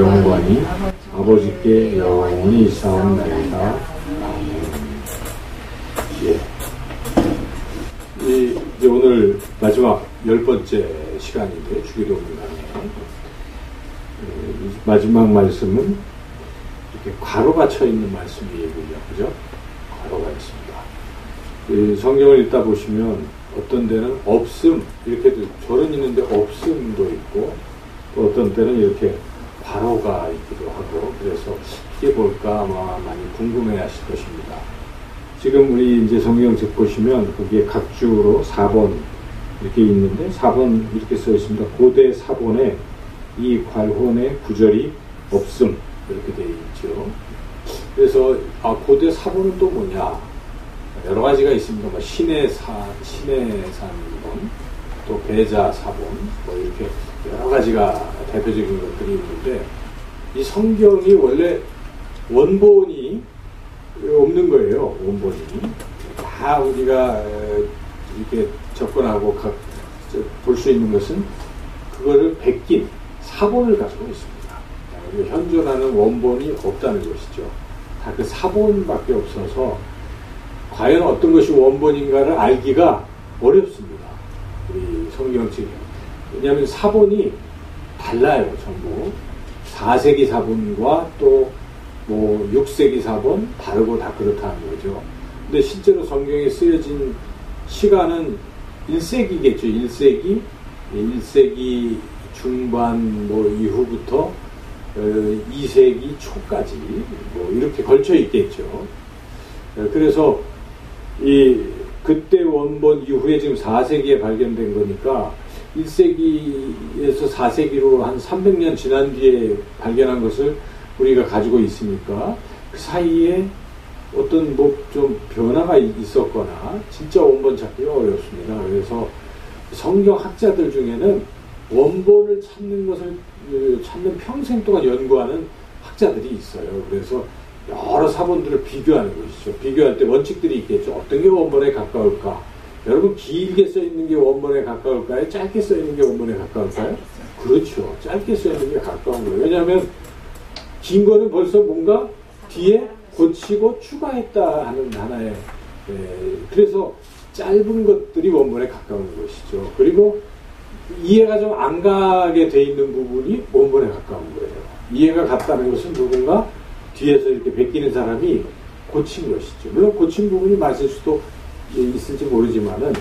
영광이 아버지께 영원히 있사옵나이다. 예. 이제 오늘 마지막 10번째 시간인데, 주기도문 강의. 마지막 말씀은 이렇게 괄호가 쳐 있는 말씀이에요, 그죠? 괄호가 있습니다. 성경을 읽다 보시면 어떤 데는 없음, 이렇게도 절은 있는데 없음도 있고, 또 어떤 때는 이렇게 괄호가 있기도 하고, 그래서 이게 뭘까 아마 많이 궁금해 하실 것입니다. 지금 우리 이제 성경책 보시면 거기에 각주로 4번 이렇게 있는데, 4번 이렇게 써 있습니다. 고대 사본에 이 괄호의 구절이 없음, 이렇게 되어 있죠. 그래서 고대 사본은 또 뭐냐, 여러 가지가 있습니다. 뭐 신의 사본, 또 배자 사본, 뭐 이렇게 여러 가지가 대표적인 것들이 있는데, 이 성경이 원래 원본이 없는 거예요. 원본이 다 우리가 이렇게 접근하고 볼 수 있는 것은 그거를 베낀 사본을 가지고 있습니다. 현존하는 원본이 없다는 것이죠. 다 그 사본밖에 없어서 과연 어떤 것이 원본인가를 알기가 어렵습니다. 우리 성경책에. 왜냐하면 사본이 달라요, 전부. 4세기 사본과 또 뭐 6세기 사본 다르고 다 그렇다는 거죠. 근데 실제로 성경에 쓰여진 시간은 1세기겠죠. 1세기 중반 뭐 이후부터 2세기 초까지 뭐 이렇게 걸쳐 있겠죠. 그래서 그때 원본 이후에 지금 4세기에 발견된 거니까 1세기에서 4세기로 한 300년 지난 뒤에 발견한 것을 우리가 가지고 있으니까 그 사이에 어떤 뭐 좀 변화가 있었거나 진짜 원본 찾기가 어렵습니다. 그래서 성경학자들 중에는 원본을 찾는 평생 동안 연구하는 학자들이 있어요. 그래서 여러 사본들을 비교하는 것이죠. 비교할 때 원칙들이 있겠죠. 어떤 게 원본에 가까울까? 여러분, 길게 써 있는 게 원본에 가까울까요? 짧게 써 있는 게 원본에 가까울까요? 그렇죠. 짧게 써 있는 게 가까운 거예요. 왜냐하면 긴 거는 벌써 뭔가 뒤에 고치고 추가했다 하는 하나의, 그래서 짧은 것들이 원본에 가까운 것이죠. 그리고 이해가 좀 안 가게 돼 있는 부분이 원본에 가까운 거예요. 이해가 갔다는 것은 누군가 뒤에서 이렇게 베끼는 사람이 고친 것이죠. 물론 고친 부분이 맞을 수도 있을지 모르지만은,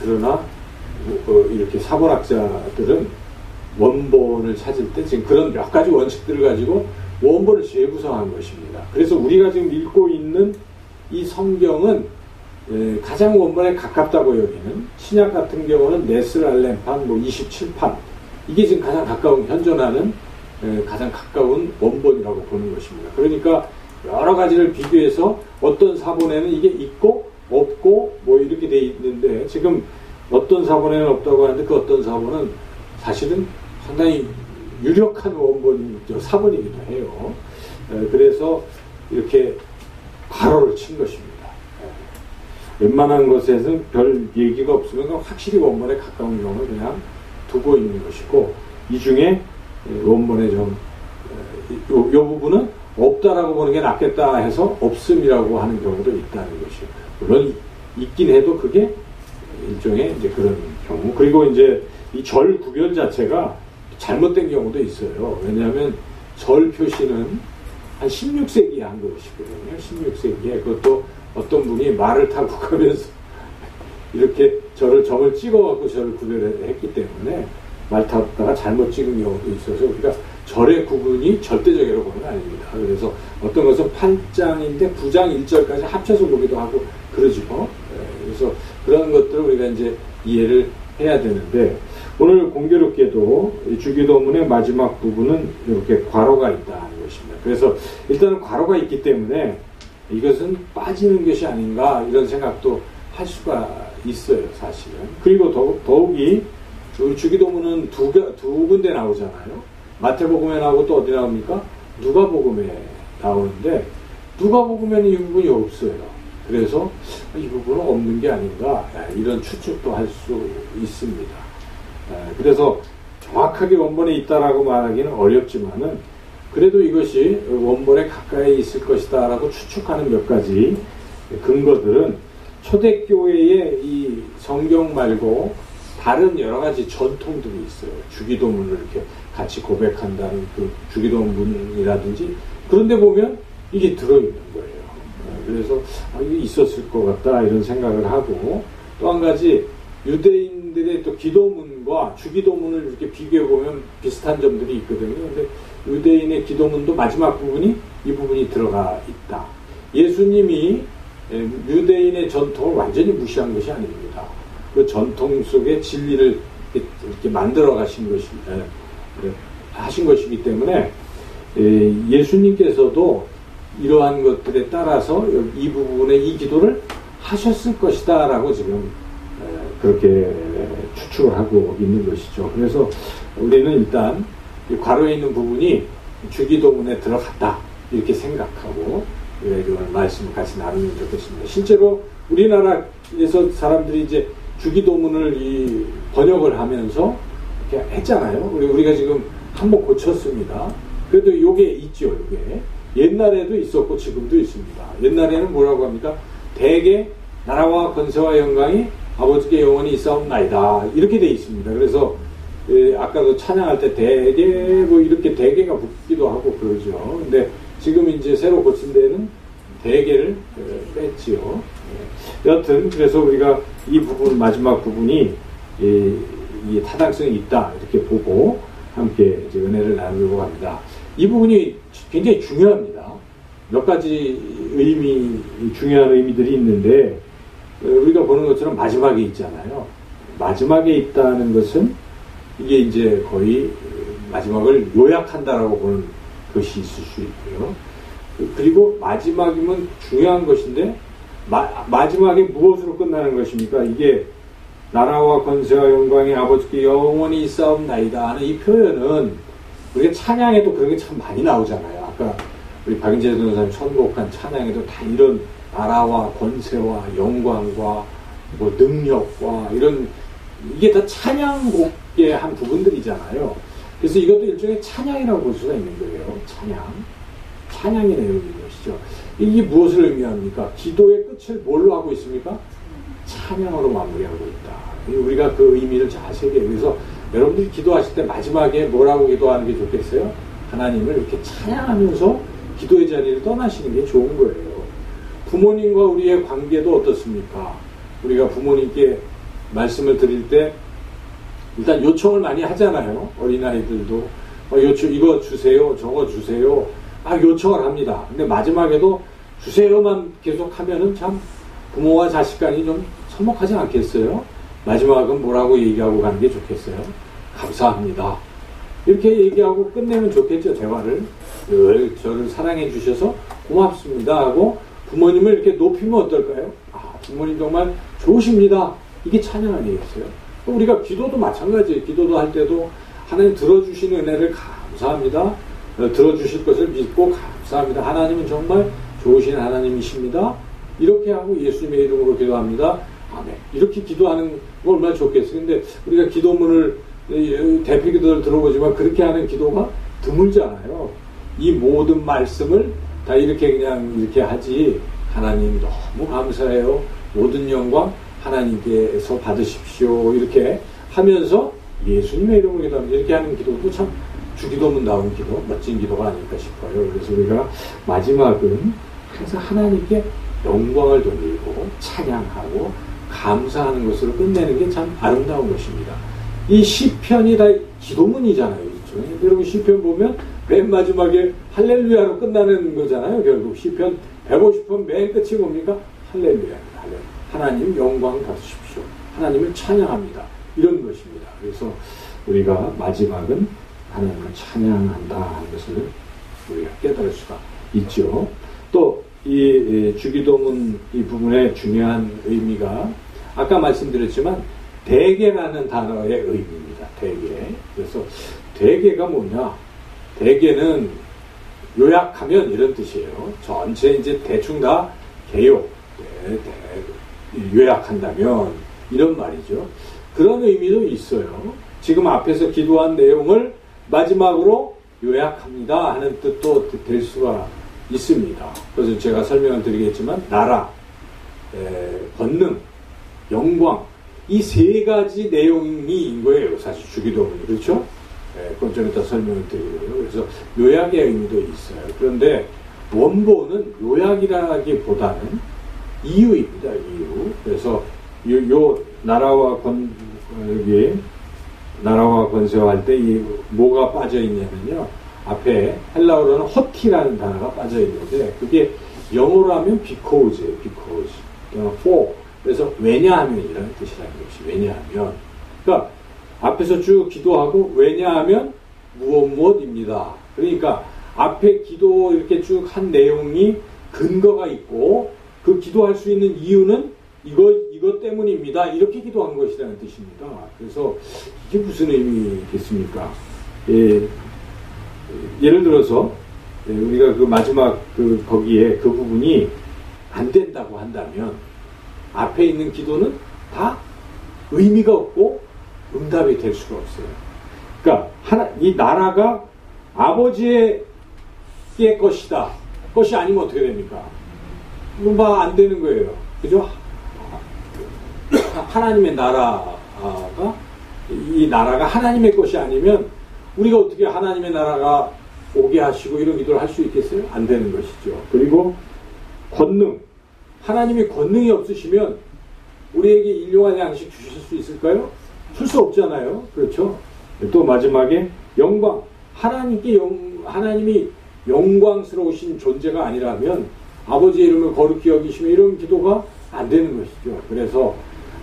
그러나 이렇게 사본학자들은 원본을 찾을 때 지금 그런 몇 가지 원칙들을 가지고 원본을 재구성한 것입니다. 그래서 우리가 지금 읽고 있는 이 성경은 가장 원본에 가깝다고 여기는, 신약 같은 경우는 네스랄렘판, 뭐 27판, 이게 지금 가장 가까운, 현존하는 가장 가까운 원본이라고 보는 것입니다. 그러니까 여러 가지를 비교해서 어떤 사본에는 이게 있고 없고 뭐 이렇게 돼 있는데, 지금 어떤 사본에는 없다고 하는데 그 어떤 사본은 사실은 상당히 유력한 사본이기도 해요. 그래서 이렇게 괄호를 친 것입니다. 웬만한 것에서는 별 얘기가 없으면 확실히 원본에 가까운 경우는 그냥 두고 있는 것이고, 이 중에 원본에 좀 이 부분은 없다라고 보는 게 낫겠다 해서 없음이라고 하는 경우도 있다는 것이요. 물론 있긴 해도 그게 일종의 이제 그런 경우. 그리고 이제 이 절 구별 자체가 잘못된 경우도 있어요. 왜냐하면 절 표시는 한 16세기에 한 것이거든요. 16세기에 그것도 어떤 분이 말을 타고 가면서 이렇게 점을 찍어갖고 절을 구별했기 때문에 말 타다가 잘못 찍은 경우도 있어서, 우리가 절의 구분이 절대적이라고 보는 건 아닙니다. 그래서 어떤 것은 8장인데 9장 1절까지 합쳐서 보기도 하고 그러죠. 그래서 그런 것들을 우리가 이제 이해를 해야 되는데, 오늘 공교롭게도 이 주기도문의 마지막 부분은 이렇게 괄호가 있다 하는 것입니다. 그래서 일단은 괄호가 있기 때문에 이것은 빠지는 것이 아닌가 이런 생각도 할 수가 있어요, 사실은. 그리고 더욱이 주기도문은 두 군데 나오잖아요. 마태복음에 나오고 또 어디 나옵니까? 누가복음에 나오는데, 누가복음에는 이 부분이 없어요. 그래서 이 부분은 없는 게 아닌가 이런 추측도 할 수 있습니다. 그래서 정확하게 원본에 있다라고 말하기는 어렵지만은 그래도 이것이 원본에 가까이 있을 것이다 라고 추측하는 몇 가지 근거들은 초대교회의 이 성경 말고 다른 여러 가지 전통들이 있어요. 주기도문을 이렇게 같이 고백한다는 그 주기도문이라든지 그런데 보면 이게 들어있는 거예요. 그래서 이게 있었을 것 같다 이런 생각을 하고 또 한 가지 유대인들의 또 기도문과 주기도문을 이렇게 비교해 보면 비슷한 점들이 있거든요. 근데 유대인의 기도문도 마지막 부분이 이 부분이 들어가 있다. 예수님이 유대인의 전통을 완전히 무시한 것이 아닙니다. 그 전통 속에 진리를 이렇게 만들어 가신 것이 하신 것이기 때문에 예수님께서도 이러한 것들에 따라서 이 부분에 이 기도를 하셨을 것이다라고 지금 그렇게 추측을 하고 있는 것이죠. 그래서 우리는 일단 괄호에 있는 부분이 주기도문에 들어갔다 이렇게 생각하고 이런 말씀을 같이 나누면 좋겠습니다. 실제로 우리나라에서 사람들이 이제 주기도문을 이 번역을 하면서 이렇게 했잖아요. 우리가 지금 한번 고쳤습니다. 그래도 이게 있죠. 이게 옛날에도 있었고 지금도 있습니다. 옛날에는 뭐라고 합니까? 대개 나라와 권세와 영광이 아버지께 영원히 있사옵나이다 이렇게 돼 있습니다. 그래서 아까도 찬양할 때 대개 뭐 이렇게 대개가 붙기도 하고 그러죠. 근데 지금 이제 새로 고친 데는 대개를 뺐지요. 여하튼 그래서 우리가 이 부분 마지막 부분이 이 타당성이 있다 이렇게 보고 함께 이제 은혜를 나누려고 합니다. 이 부분이 굉장히 중요합니다. 몇 가지 중요한 의미들이 있는데 우리가 보는 것처럼 마지막에 있잖아요. 마지막에 있다는 것은 이게 이제 거의 마지막을 요약한다라고 보는 것이 있을 수 있고요. 그리고 마지막이면 중요한 것인데 마지막에 무엇으로 끝나는 것입니까? 이게 나라와 권세와 영광이 아버지께 영원히 있사옵나이다 하는 이 표현은 우리가 찬양에도 그런 게 참 많이 나오잖아요. 아까 우리 박인재 전도사님 선곡한 찬양에도 다 이런 나라와 권세와 영광과 뭐 능력과 이런 이게 다 찬양곡의 한 부분들이잖아요. 그래서 이것도 일종의 찬양이라고 볼 수가 있는 거예요. 찬양의 내용인 것이죠. 이게 무엇을 의미합니까? 기도의 끝을 뭘로 하고 있습니까? 찬양으로 마무리하고 있다. 우리가 그 의미를 잘 새겨요. 그래서 여러분들이 기도하실 때 마지막에 뭐라고 기도하는 게 좋겠어요? 하나님을 이렇게 찬양하면서 기도의 자리를 떠나시는 게 좋은 거예요. 부모님과 우리의 관계도 어떻습니까? 우리가 부모님께 말씀을 드릴 때 일단 요청을 많이 하잖아요. 어린아이들도 이거 주세요, 저거 주세요. 요청을 합니다. 근데 마지막에도 주세요만 계속 하면은 참 부모와 자식 간이 좀 서먹하지 않겠어요? 마지막은 뭐라고 얘기하고 가는 게 좋겠어요? 감사합니다. 이렇게 얘기하고 끝내면 좋겠죠, 대화를. 늘 저를 사랑해 주셔서 고맙습니다 하고 부모님을 이렇게 높이면 어떨까요? 부모님 정말 좋으십니다. 이게 찬양 아니겠어요? 우리가 기도도 마찬가지예요. 기도도 할 때도 하나님 들어주시는 은혜를 감사합니다. 들어주실 것을 믿고 감사합니다. 하나님은 정말 좋으신 하나님이십니다. 이렇게 하고 예수님의 이름으로 기도합니다. 아멘. 이렇게 기도하는 거 얼마나 좋겠어요. 근데 우리가 기도문을 대표 기도를 들어보지만 그렇게 하는 기도가 드물잖아요. 이 모든 말씀을 다 이렇게 그냥 이렇게 하지. 하나님 너무 감사해요. 모든 영광 하나님께서 받으십시오. 이렇게 하면서 예수님의 이름으로 기도합니다. 이렇게 하는 기도도 참 주기도문다운 기도, 멋진 기도가 아닐까 싶어요. 그래서 우리가 마지막은 항상 하나님께 영광을 돌리고 찬양하고 감사하는 것으로 끝내는 게 참 아름다운 것입니다. 이 시편이 다 기도문이잖아요. 그렇죠? 여러분 시편 보면 맨 마지막에 할렐루야로 끝나는 거잖아요. 결국 시편 150편 맨 끝이 뭡니까? 할렐루야. 하나님 영광 받으십시오. 하나님을 찬양합니다. 이런 것입니다. 그래서 우리가 마지막은 하나님을 찬양한다 하는 것을 우리가 깨달을 수가 있죠. 또 이 주기도문 이 부분의 중요한 의미가 아까 말씀드렸지만 대개라는 단어의 의미입니다. 대개. 그래서 대개가 뭐냐? 대개는 요약하면 이런 뜻이에요. 전체 이제 대충 다 개요. 요약한다면 이런 말이죠. 그런 의미도 있어요. 지금 앞에서 기도한 내용을 마지막으로 요약합니다 하는 뜻도 될 수가 있습니다. 그래서 제가 설명을 드리겠지만 나라, 권능, 영광 이 세 가지 내용인 거예요. 사실 주기도문이. 그렇죠? 그건 좀 이따 설명을 드리고요. 그래서 요약의 의미도 있어요. 그런데 원본은 요약이라기보다는 이유입니다. 이유. 그래서 요 나라와 나라와 권세와 할 때 이 뭐가 빠져 있냐면요. 앞에 헬라어로는 호티라는 단어가 빠져 있는데 그게 영어로 하면 because예요. because. for. 그래서 왜냐하면이라는 뜻이라는 것이 왜냐하면. 그러니까 앞에서 쭉 기도하고 왜냐하면 무엇입니다. 그러니까 앞에 기도 이렇게 쭉 한 내용이 근거가 있고 그 기도할 수 있는 이유는 이것 때문입니다. 이렇게 기도한 것이라는 뜻입니다. 그래서 이게 무슨 의미겠습니까? 예를 들어서 우리가 그 마지막 거기에 그 부분이 안 된다고 한다면 앞에 있는 기도는 다 의미가 없고 응답이 될 수가 없어요. 그러니까 이 나라가 아버지의 것이다. 것이 아니면 어떻게 됩니까? 이건 막 안 되는 거예요. 그죠? 하나님의 나라가 이 나라가 하나님의 것이 아니면 우리가 어떻게 하나님의 나라가 오게 하시고 이런 기도를 할 수 있겠어요? 안 되는 것이죠. 그리고 권능. 하나님이 권능이 없으시면 우리에게 일용할 양식 주실 수 있을까요? 줄 수 없잖아요. 그렇죠? 또 마지막에 영광. 하나님이 영광스러우신 존재가 아니라면 아버지의 이름을 거룩히 여기시며 이런 기도가 안 되는 것이죠. 그래서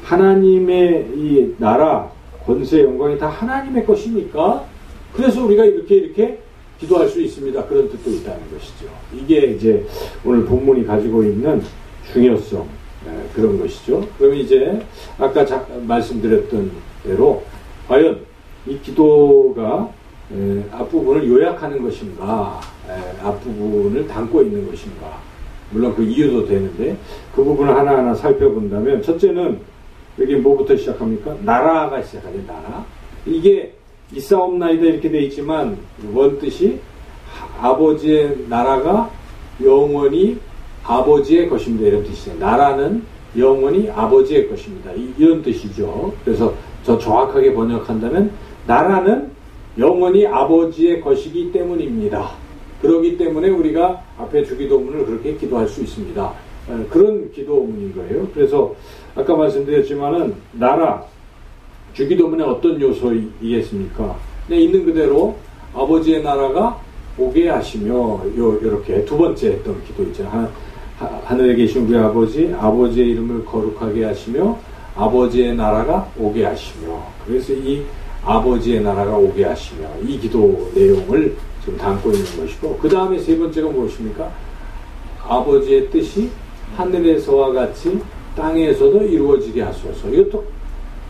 하나님의 이 나라, 권세, 영광이 다 하나님의 것이니까 그래서 우리가 이렇게 기도할 수 있습니다. 그런 뜻도 있다는 것이죠. 이게 이제 오늘 본문이 가지고 있는 중요성 그런 것이죠. 그러면 이제 아까 말씀드렸던 대로 과연 이 기도가 앞부분을 요약하는 것인가 앞부분을 담고 있는 것인가 물론 그 이유도 되는데 그 부분을 하나하나 살펴본다면 첫째는 여기 뭐부터 시작합니까? 나라가 시작하죠. 나라. 이게 있사옵나이다 이렇게 되어 있지만 원뜻이 아버지의 나라가 영원히 아버지의 것입니다. 이런 뜻이에요. 나라는 영원히 아버지의 것입니다. 이런 뜻이죠. 그래서 저 정확하게 번역한다면 나라는 영원히 아버지의 것이기 때문입니다. 그렇기 때문에 우리가 앞에 주기도문을 그렇게 기도할 수 있습니다. 그런 기도문인 거예요. 그래서 아까 말씀드렸지만은 나라 주기도문의 어떤 요소이겠습니까? 네, 있는 그대로 아버지의 나라가 오게 하시며 이렇게 두 번째 했던 기도 있잖아요. 하늘에 계신 우리 아버지의 이름을 거룩하게 하시며 아버지의 나라가 오게 하시며 그래서 이 아버지의 나라가 오게 하시며 이 기도 내용을 지금 담고 있는 것이고 그 다음에 세 번째가 무엇입니까? 아버지의 뜻이 하늘에서와 같이 땅에서도 이루어지게 하소서. 이것도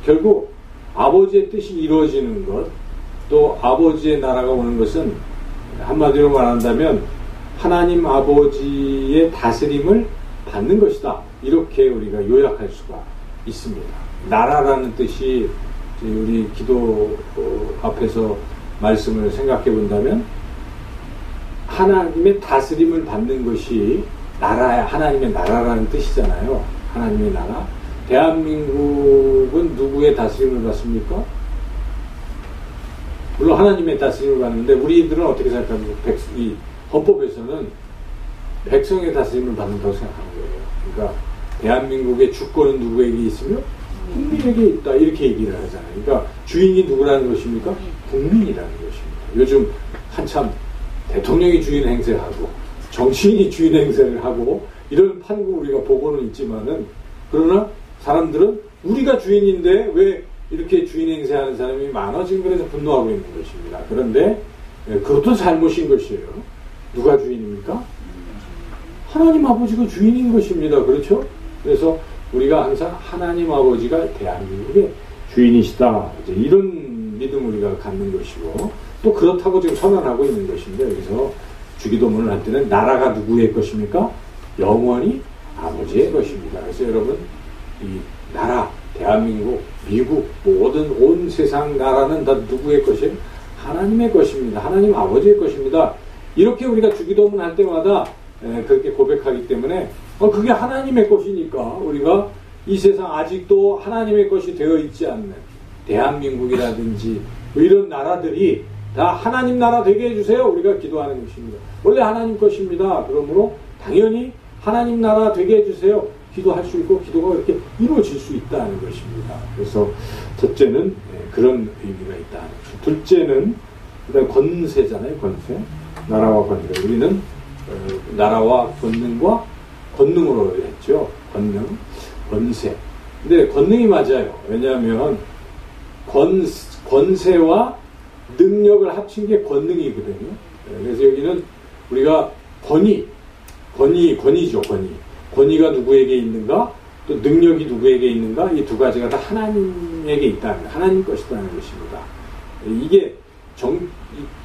결국 아버지의 뜻이 이루어지는 것, 또 아버지의 나라가 오는 것은 한마디로 말한다면 하나님 아버지의 다스림을 받는 것이다. 이렇게 우리가 요약할 수가 있습니다. 나라라는 뜻이 우리 기도 앞에서 말씀을 생각해 본다면 하나님의 다스림을 받는 것이 하나님의 나라라는 뜻이잖아요. 하나님의 나라. 대한민국은 누구의 다스림을 받습니까? 물론 하나님의 다스림을 받는데 우리들은 어떻게 생각합니까? 이 헌법에서는 백성의 다스림을 받는다고 생각하는 거예요. 그러니까 대한민국의 주권은 누구에게 있으며 국민에게 있다 이렇게 얘기를 하잖아요. 그러니까 주인이 누구라는 것입니까? 국민이라는 것입니다. 요즘 한참 대통령이 주인 행세하고 정치인이 주인 행세를 하고 이런 판국 우리가 보고는 있지만은 그러나 사람들은 우리가 주인인데 왜 이렇게 주인 행세하는 사람이 많아 지금 그래서 분노하고 있는 것입니다. 그런데 그것도 잘못인 것이에요. 누가 주인입니까? 하나님 아버지가 주인인 것입니다. 그렇죠? 그래서 우리가 항상 하나님 아버지가 대한민국의 주인이시다. 이제 이런 믿음 우리가 갖는 것이고 또 그렇다고 지금 선언하고 있는 것인데 여기서 주기도문을 할 때는 나라가 누구의 것입니까? 영원히 아버지의 것입니다. 그래서 여러분 이 나라, 대한민국, 미국 모든 온 세상 나라는 다 누구의 것이에요? 하나님의 것입니다. 하나님 아버지의 것입니다. 이렇게 우리가 주기도문 할 때마다 그렇게 고백하기 때문에 그게 하나님의 것이니까 우리가 이 세상 아직도 하나님의 것이 되어 있지 않는 대한민국이라든지 뭐 이런 나라들이 다 하나님 나라 되게 해주세요. 우리가 기도하는 것입니다. 원래 하나님 것입니다. 그러므로 당연히 하나님 나라 되게 해주세요. 기도할 수 있고 기도가 이렇게 이루어질 수 있다는 것입니다. 그래서 첫째는 그런 의미가 있다는 것입니다. 둘째는 그다음 권세잖아요. 권세. 나라와 권세. 우리는 나라와 권능과 권능으로 했죠. 권능, 권세. 근데 권능이 맞아요. 왜냐하면 권세와 능력을 합친 게 권능이거든요. 그래서 여기는 우리가 권위죠, 권위. 권위가 누구에게 있는가, 또 능력이 누구에게 있는가, 이 두 가지가 다 하나님에게 있다는, 하나님 것이라는 것입니다. 이게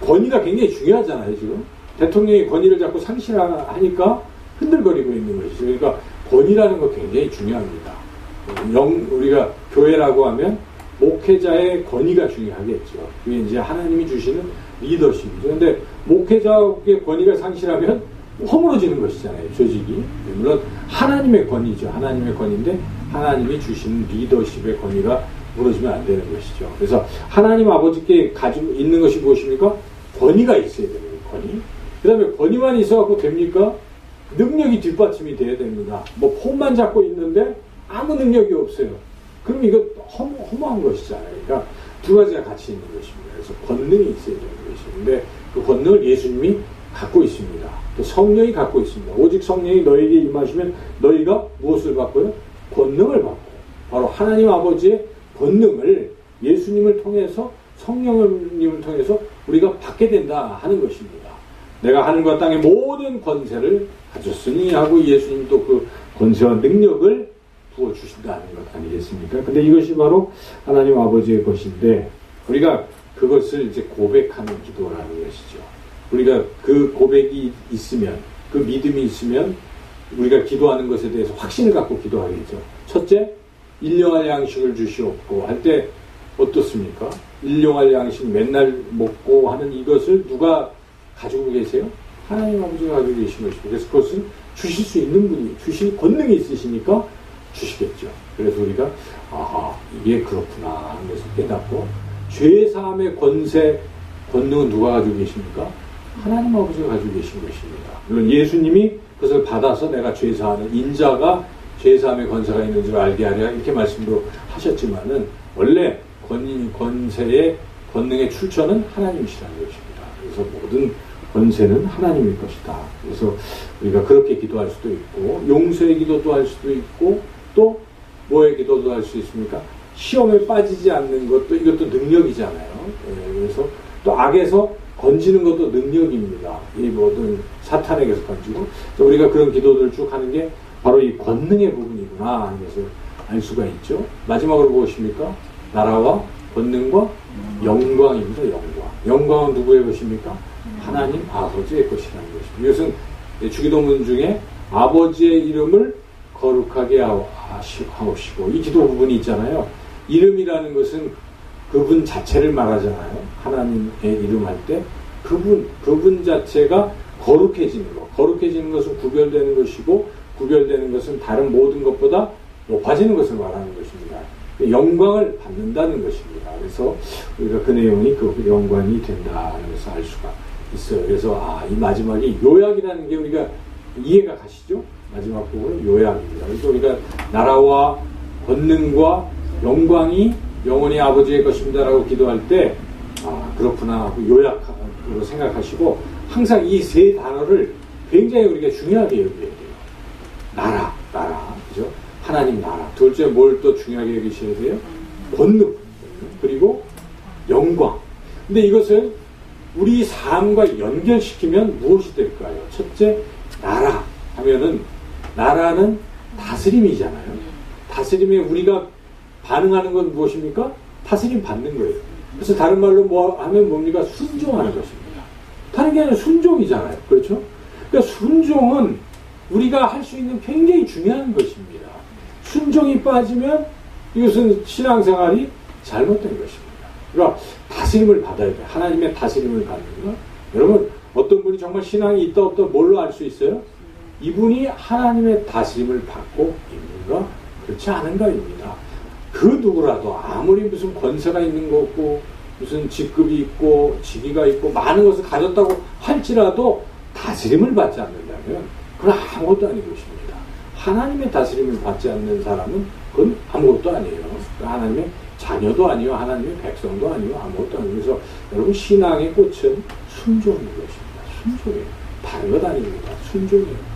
권위가 굉장히 중요하잖아요, 지금. 대통령이 권위를 자꾸 상실하니까 흔들거리고 있는 것이죠. 그러니까 권위라는 거 굉장히 중요합니다. 우리가 교회라고 하면 목회자의 권위가 중요하겠죠. 그게 이제 하나님이 주시는 리더십이죠. 근데 목회자의 권위가 상실하면 허물어지는 것이잖아요. 조직이. 물론 하나님의 권위죠. 하나님의 권위인데 하나님이 주시는 리더십의 권위가 무너지면 안 되는 것이죠. 그래서 하나님 아버지께 가지고 있는 것이 무엇입니까? 권위가 있어야 됩니다. 권위. 그 다음에 권위만 있어갖고 됩니까? 능력이 뒷받침이 돼야 됩니다. 뭐 폰만 잡고 있는데 아무 능력이 없어요. 그럼 이거 허무한 것이잖아요. 그러니까 두 가지가 같이 있는 것입니다. 그래서 권능이 있어야 되는 것인데 그 권능을 예수님이 갖고 있습니다. 또 성령이 갖고 있습니다. 오직 성령이 너에게 임하시면 너희가 무엇을 받고요? 권능을 받고 바로 하나님 아버지의 권능을 예수님을 통해서 성령님을 통해서 우리가 받게 된다 하는 것입니다. 내가 하늘과 땅의 모든 권세를 가졌으니 하고 예수님 또 그 권세와 능력을 부어주신다는 것 아니겠습니까? 근데 이것이 바로 하나님 아버지의 것인데 우리가 그것을 이제 고백하는 기도라는 것이죠. 우리가 그 고백이 있으면, 그 믿음이 있으면 우리가 기도하는 것에 대해서 확신을 갖고 기도하겠죠. 첫째, 일용할 양식을 주시옵고 할 때 어떻습니까? 일용할 양식 맨날 먹고 하는 이것을 누가 가지고 계세요? 하나님 아버지가 가지고 계신 것이고 그래서 그것은 주실 수 있는 분이 주실 권능이 있으시니까 주시겠죠. 그래서 우리가 이게 그렇구나 하는 것을 깨닫고 죄사함의 권능은 누가 가지고 계십니까? 하나님 아버지가 가지고 계신 것입니다. 물론 예수님이 그것을 받아서 내가 죄사하는 인자가 죄사함의 권세가 있는 줄 알게 하랴 이렇게 말씀도 하셨지만은 원래 권세의 권능의 출처는 하나님이시라는 것입니다. 그래서 모든 권세는 하나님의 것이다. 그래서 우리가 그렇게 기도할 수도 있고 용서의 기도도 할 수도 있고 또 뭐의 기도도 할 수 있습니까? 시험에 빠지지 않는 것도 이것도 능력이잖아요. 그래서 또 악에서 건지는 것도 능력입니다. 이 모든 사탄에게서 건지고 우리가 그런 기도들을 쭉 하는 게 바로 이 권능의 부분이구나 하는 것을 알 수가 있죠. 마지막으로 무엇입니까? 나라와 권능과 영광입니다. 영광은 누구의 것입니까? 하나님 아버지의 것이라는 것입니다. 이것은 주기도문 중에 아버지의 이름을 거룩하게 하옵시고 이 기도 부분이 있잖아요. 이름이라는 것은 그분 자체를 말하잖아요. 하나님의 이름 할 때 그분 자체가 거룩해지는 것. 거룩해지는 것은 구별되는 것이고 구별되는 것은 다른 모든 것보다 높아지는 것을 말하는 것입니다. 영광을 받는다는 것입니다. 그래서 우리가 그 내용이 그 영광이 된다는 것을 알 수가 있어요. 그래서 이 마지막이 요약이라는 게 우리가 이해가 가시죠? 마지막 부분은 요약입니다. 그래서 우리가 나라와 권능과 영광이 영원히 아버지의 것입니다라고 기도할 때 그렇구나 하고 요약으로 생각하시고 항상 이 세 단어를 굉장히 우리가 중요하게 여겨야 돼요. 나라, 그죠? 하나님 나라. 둘째 뭘 또 중요하게 여기셔야 돼요? 권능, 그리고 영광. 근데 이것을 우리 삶과 연결시키면 무엇이 될까요? 첫째, 나라 하면은 나라는 다스림이잖아요. 다스림에 우리가 반응하는 건 무엇입니까? 다스림 받는 거예요. 그래서 다른 말로 뭐 하면 뭡니까? 순종하는 것입니다. 다른 게 아니라 순종이잖아요. 그렇죠? 그러니까 순종은 우리가 할 수 있는 굉장히 중요한 것입니다. 순종이 빠지면 이것은 신앙생활이 잘못된 것입니다. 그러니까 다스림을 받아야 돼. 하나님의 다스림을 받는 거. 여러분, 어떤 분이 정말 신앙이 있다 없다 뭘로 알 수 있어요? 이분이 하나님의 다스림을 받고 있는가 그렇지 않은가입니다. 그 누구라도 아무리 무슨 권세가 있는 거 없고 무슨 직급이 있고 직위가 있고 많은 것을 가졌다고 할지라도 다스림을 받지 않는다면 그건 아무것도 아닌 것입니다. 하나님의 다스림을 받지 않는 사람은 그건 아무것도 아니에요. 하나님의 자녀도 아니요, 하나님의 백성도 아니요, 아무것도 아니에요. 그래서 여러분 신앙의 꽃은 순종인 것입니다. 순종이에요. 다른 것 아닙니다. 순종이에요.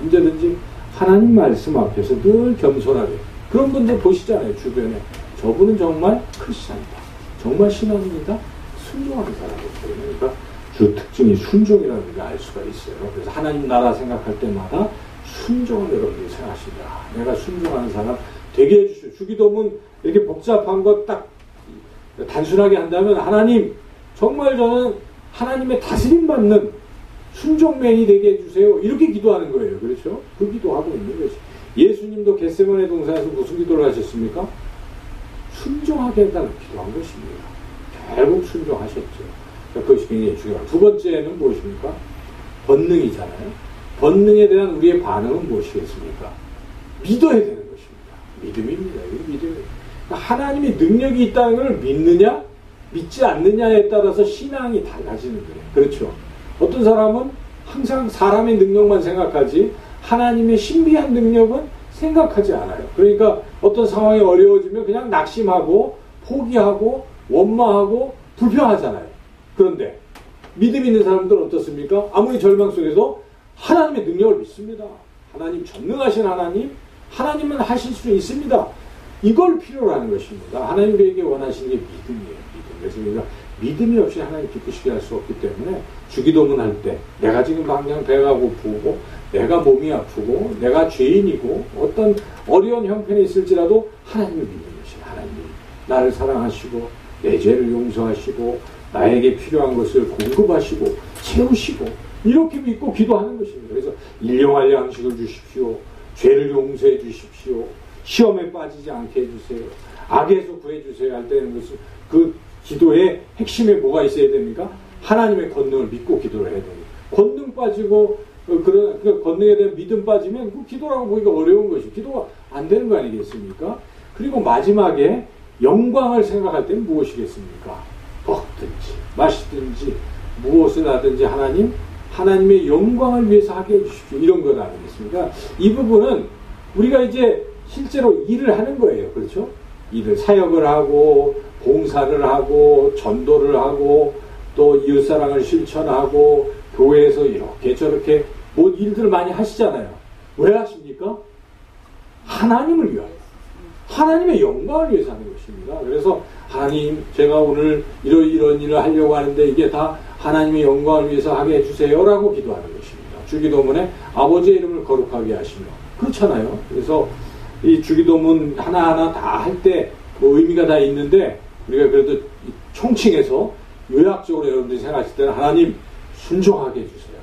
언제든지 하나님 말씀 앞에서 늘 겸손하게 그런 분들 보시잖아요. 주변에 저분은 정말 크리스찬이다. 정말 신앙입니다. 순종하는 사람이거든요. 그러니까 주 특징이 순종이라는 걸 알 수가 있어요. 그래서 하나님 나라 생각할 때마다 순종을 여러분들이 생각하십니다. 내가 순종하는 사람 되게 해주시오. 주기도문 이렇게 복잡한 것 딱 단순하게 한다면 하나님 정말 저는 하나님의 다스림 받는 순종맨이 되게 해주세요. 이렇게 기도하는 거예요. 그렇죠? 그 기도하고 있는 것이. 예수님도 겟세마네 동산에서 무슨 기도를 하셨습니까? 순종하게 해달라고 기도한 것입니다. 결국 순종하셨죠. 그것이 굉장히 중요합니다. 두 번째는 무엇입니까? 본능이잖아요. 본능에 대한 우리의 반응은 무엇이겠습니까? 믿어야 되는 것입니다. 믿음입니다. 이게 믿음이에요. 하나님의 능력이 있다는 걸 믿느냐, 믿지 않느냐에 따라서 신앙이 달라지는 거예요. 그렇죠? 어떤 사람은 항상 사람의 능력만 생각하지 하나님의 신비한 능력은 생각하지 않아요. 그러니까 어떤 상황이 어려워지면 그냥 낙심하고 포기하고 원망하고 불평하잖아요. 그런데 믿음 있는 사람들은 어떻습니까? 아무리 절망 속에서 하나님의 능력을 믿습니다. 하나님 전능하신 하나님, 하나님은 하실 수 있습니다. 이걸 필요로 하는 것입니다. 하나님 우리에게 원하시는 게 믿음이에요. 믿음. 그래서 우리가 믿음이 없이 하나님 기쁘시게 할 수 없기 때문에 주기도문 할 때 내가 지금 당장 배가 고프고 내가 몸이 아프고 내가 죄인이고 어떤 어려운 형편에 있을지라도 하나님을 믿는 것이에요. 하나님이 나를 사랑하시고 내 죄를 용서하시고 나에게 필요한 것을 공급하시고 채우시고 이렇게 믿고 기도하는 것입니다. 그래서 일용할 양식을 주십시오. 죄를 용서해 주십시오. 시험에 빠지지 않게 해주세요. 악에서 구해주세요. 할 때는 무슨 그 기도의 핵심에 뭐가 있어야 됩니까? 하나님의 권능을 믿고 기도를 해야 됩니다. 권능 빠지고 그 권능에 대한 믿음 빠지면 그 기도라고 보기가 어려운 것이 기도가 안 되는 거 아니겠습니까? 그리고 마지막에 영광을 생각할 때는 무엇이겠습니까? 먹든지 마시든지 무엇을 하든지 하나님의 영광을 위해서 하게 해주십시오. 이런 것 아니겠습니까? 이 부분은 우리가 이제 실제로 일을 하는 거예요. 그렇죠? 일을 사역을 하고 봉사를 하고 전도를 하고 또 이웃사랑을 실천하고 교회에서 이렇게 저렇게 뭐 일들을 많이 하시잖아요. 왜 하십니까? 하나님을 위하여 하나님의 영광을 위해서 하는 것입니다. 그래서 하나님 제가 오늘 이런 일을 하려고 하는데 이게 다 하나님의 영광을 위해서 하게 해주세요 라고 기도하는 것입니다. 주기도문에 아버지의 이름을 거룩하게 하시며 그렇잖아요. 그래서 이 주기도문 하나하나 다 할 때 뭐 의미가 다 있는데 우리가 그래도 총칭해서 요약적으로 여러분들이 생각하실 때는 하나님 순종하게 해주세요.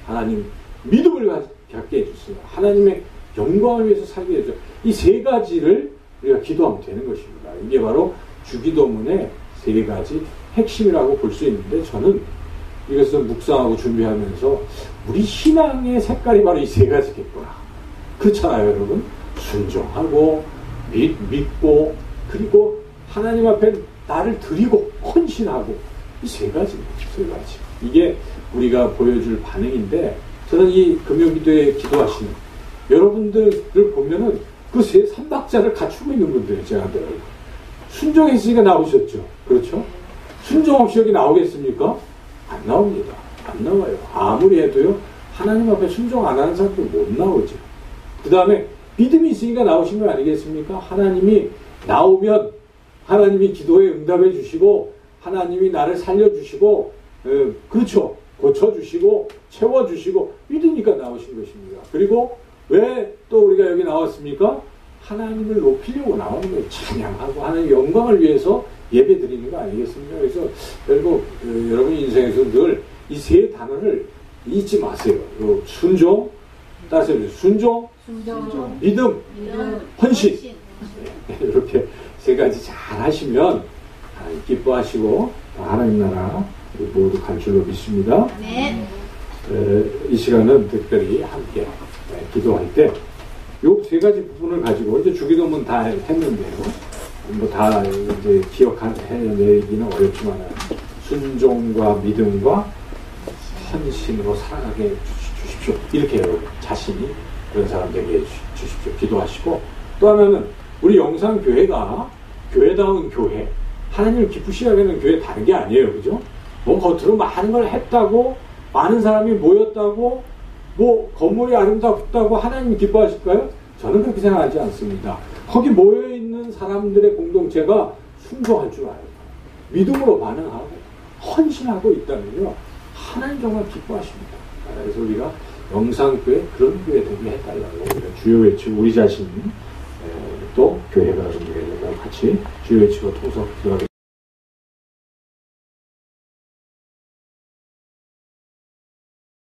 하나님 믿음을 갖게 해주세요. 하나님의 영광을 위해서 살게 해주세요. 이 세 가지를 우리가 기도하면 되는 것입니다. 이게 바로 주기도문의 세 가지 핵심이라고 볼 수 있는데 저는 이것을 묵상하고 준비하면서 우리 신앙의 색깔이 바로 이 세 가지겠구나. 그렇잖아요, 여러분. 순종하고 믿고 그리고 하나님 앞에 나를 드리고 헌신하고 이 세 가지입니다. 세 가지. 이게 우리가 보여줄 반응인데 저는 이 금요기도에 기도하시는 여러분들을 보면은 그 세 삼박자를 갖추고 있는 분들이 제가 들어요. 순종했으니까 나오셨죠. 그렇죠? 순종 없이 여기 나오겠습니까? 안 나옵니다. 안 나와요. 아무리 해도요. 하나님 앞에 순종 안 하는 사람들 못 나오죠. 그 다음에 믿음이 있으니까 나오신 거 아니겠습니까? 하나님이 나오면 하나님이 기도에 응답해 주시고 하나님이 나를 살려주시고 그렇죠. 고쳐주시고 채워주시고 믿으니까 나오신 것입니다. 그리고 왜 또 우리가 여기 나왔습니까? 하나님을 높이려고 나오는 거예요. 찬양하고 하나님의 영광을 위해서 예배 드리는 거 아니겠습니까? 그래서 결국 여러분 인생에서 늘 이 세 단어를 잊지 마세요. 순종, 따라서 순종, 믿음, 헌신. 네, 이렇게 세 가지 잘 하시면 기뻐하시고 하나님 나라 모두 갈 줄로 믿습니다. 네. 이 시간은 특별히 함께 기도할 때 요 세 가지 부분을 가지고 이제 주기도문 다 했는데요. 뭐 다 이제 기억해내기는 어렵지만 순종과 믿음과 헌신으로 살아가게 주십시오. 이렇게 자신이 그런 사람 되게 주십시오. 기도하시고 또 하나는 우리 영상교회가 교회다운 교회, 하나님을 기쁘시게 하는 교회 다른 게 아니에요. 그죠? 뭐 겉으로 많은 걸 했다고 많은 사람이 모였다고 뭐 건물이 아름답다고 하나님 기뻐하실까요? 저는 그렇게 생각하지 않습니다. 거기 모여있는 사람들의 공동체가 순종할 줄 알고 믿음으로 반응하고 헌신하고 있다면요 하나님 정말 기뻐하십니다. 그래서 우리가 영상교회 그런 교회 되게 해달라고 우리가 주여 외치고 우리 자신 또 교회가 여러분들과 같이 주여 외치고 통성 기도하겠습니다.